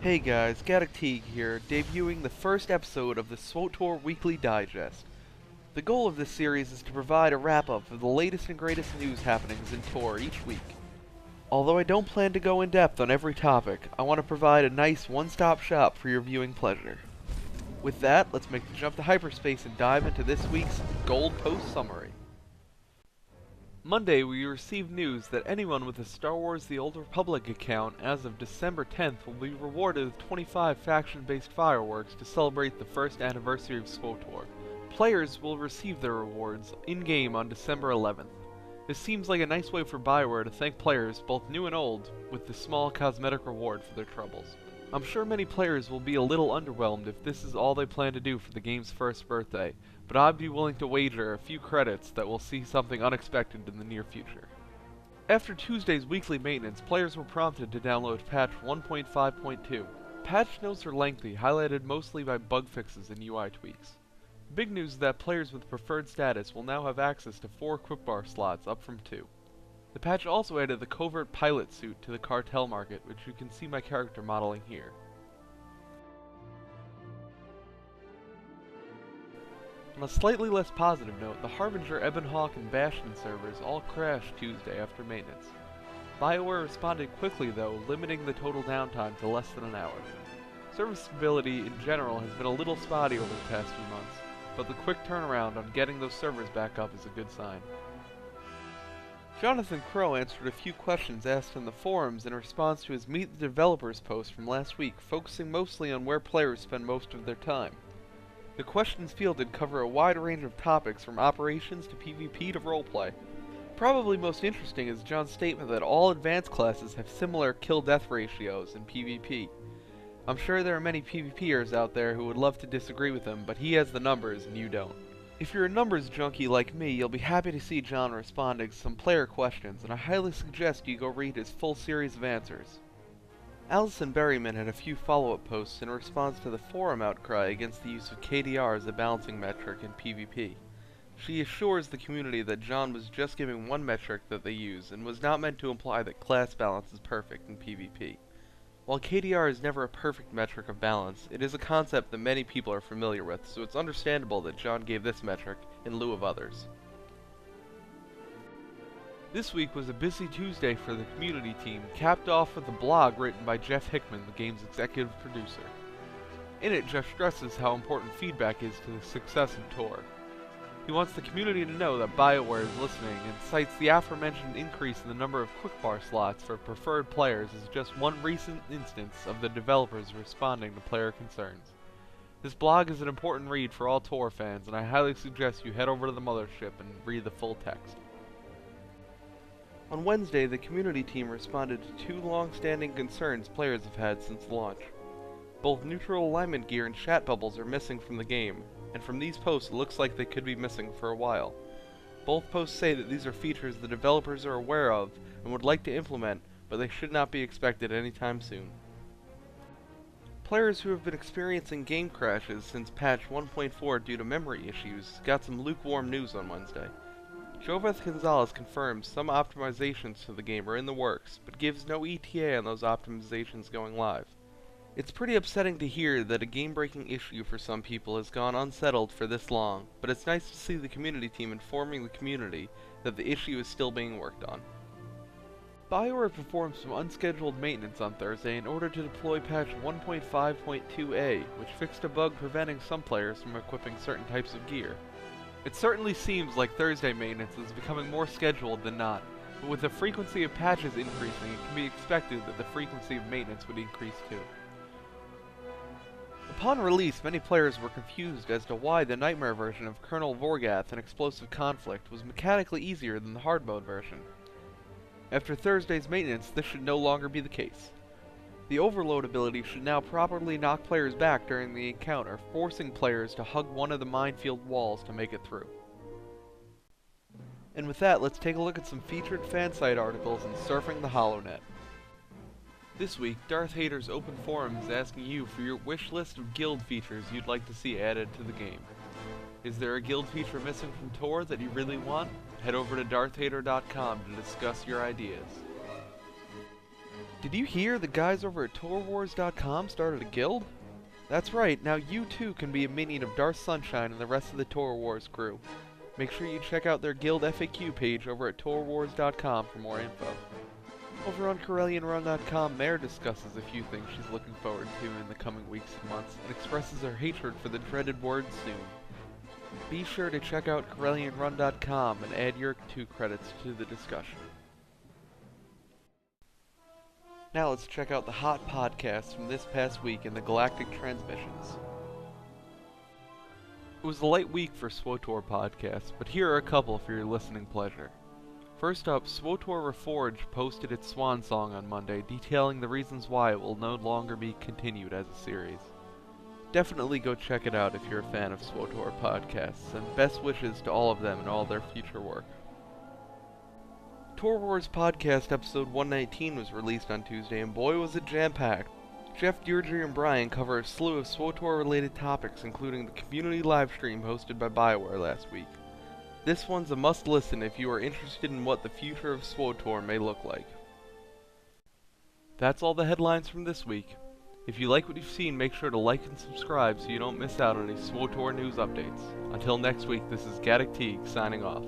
Hey guys, Gaddock Teeg here, debuting the first episode of the Swtor Weekly Digest. The goal of this series is to provide a wrap-up of the latest and greatest news happenings in Tor each week. Although I don't plan to go in depth on every topic, I want to provide a nice one-stop shop for your viewing pleasure. With that, let's make the jump to hyperspace and dive into this week's Gold Post Summary. Monday, we received news that anyone with a Star Wars The Old Republic account as of December 10th will be rewarded with 25 faction-based fireworks to celebrate the first anniversary of Swtor. Players will receive their rewards in-game on December 11th. This seems like a nice way for BioWare to thank players, both new and old, with this small cosmetic reward for their troubles. I'm sure many players will be a little underwhelmed if this is all they plan to do for the game's first birthday, but I'd be willing to wager a few credits that we'll see something unexpected in the near future. After Tuesday's weekly maintenance, players were prompted to download patch 1.5.2. Patch notes are lengthy, highlighted mostly by bug fixes and UI tweaks. Big news is that players with preferred status will now have access to 4 quickbar slots, up from 2. The patch also added the covert pilot suit to the cartel market, which you can see my character modeling here. On a slightly less positive note, the Harbinger, Ebonhawk, and Bastion servers all crashed Tuesday after maintenance. BioWare responded quickly though, limiting the total downtime to less than an hour. Server stability in general has been a little spotty over the past few months, but the quick turnaround on getting those servers back up is a good sign. Jonathan Crow answered a few questions asked in the forums in response to his Meet the Developers post from last week, focusing mostly on where players spend most of their time. The questions fielded cover a wide range of topics from operations to PvP to roleplay. Probably most interesting is John's statement that all advanced classes have similar kill-death ratios in PvP. I'm sure there are many PvPers out there who would love to disagree with him, but he has the numbers and you don't. If you're a numbers junkie like me, you'll be happy to see John responding to some player questions, and I highly suggest you go read his full series of answers. Allison Berryman had a few follow-up posts in response to the forum outcry against the use of KDR as a balancing metric in PvP. She assures the community that John was just giving one metric that they use, and was not meant to imply that class balance is perfect in PvP. While KDR is never a perfect metric of balance, it is a concept that many people are familiar with, so it's understandable that John gave this metric in lieu of others. This week was a busy Tuesday for the community team, capped off with a blog written by Jeff Hickman, the game's executive producer. In it, Jeff stresses how important feedback is to the success of Tor. He wants the community to know that BioWare is listening, and cites the aforementioned increase in the number of quickbar slots for preferred players as just one recent instance of the developers responding to player concerns. This blog is an important read for all Tor fans, and I highly suggest you head over to the mothership and read the full text. On Wednesday, the community team responded to 2 long-standing concerns players have had since launch. Both neutral alignment gear and chat bubbles are missing from the game, and from these posts it looks like they could be missing for a while. Both posts say that these are features the developers are aware of and would like to implement, but they should not be expected anytime soon. Players who have been experiencing game crashes since patch 1.4 due to memory issues got some lukewarm news on Wednesday. Joveth Gonzalez confirms some optimizations to the game are in the works, but gives no ETA on those optimizations going live. It's pretty upsetting to hear that a game-breaking issue for some people has gone unsettled for this long, but it's nice to see the community team informing the community that the issue is still being worked on. BioWare performed some unscheduled maintenance on Thursday in order to deploy patch 1.5.2a, which fixed a bug preventing some players from equipping certain types of gear. It certainly seems like Thursday maintenance is becoming more scheduled than not, but with the frequency of patches increasing, it can be expected that the frequency of maintenance would increase too. Upon release, many players were confused as to why the Nightmare version of Colonel Vorgath and Explosive Conflict was mechanically easier than the hard mode version. After Thursday's maintenance, this should no longer be the case. The Overload ability should now properly knock players back during the encounter, forcing players to hug one of the minefield walls to make it through. And with that, let's take a look at some featured fansite articles in Surfing the HoloNet. This week, Darth Hater's open forum is asking you for your wish list of guild features you'd like to see added to the game. Is there a guild feature missing from Tor that you really want? Head over to darthhater.com to discuss your ideas. Did you hear the guys over at TorWars.com started a guild? That's right, now you too can be a minion of Darth Sunshine and the rest of the Tor Wars crew. Make sure you check out their guild FAQ page over at TorWars.com for more info. Over on CorellianRun.com, Mare discusses a few things she's looking forward to in the coming weeks and months, and expresses her hatred for the dreaded word soon. Be sure to check out CorellianRun.com and add your 2 credits to the discussion. Now let's check out the hot podcasts from this past week in the Galactic Transmissions. It was a light week for Swtor podcasts, but here are a couple for your listening pleasure. First up, Swtor Reforged posted its swan song on Monday, detailing the reasons why it will no longer be continued as a series. Definitely go check it out if you're a fan of Swtor podcasts, and best wishes to all of them and all their future work. Tor Wars Podcast episode 119 was released on Tuesday, and boy was it jam-packed. Jeff, Deirdre, and Brian cover a slew of Swtor-related topics, including the community livestream hosted by BioWare last week. This one's a must-listen if you are interested in what the future of Swtor may look like. That's all the headlines from this week. If you like what you've seen, make sure to like and subscribe so you don't miss out on any Swtor news updates. Until next week, this is Gaddock Teeg signing off.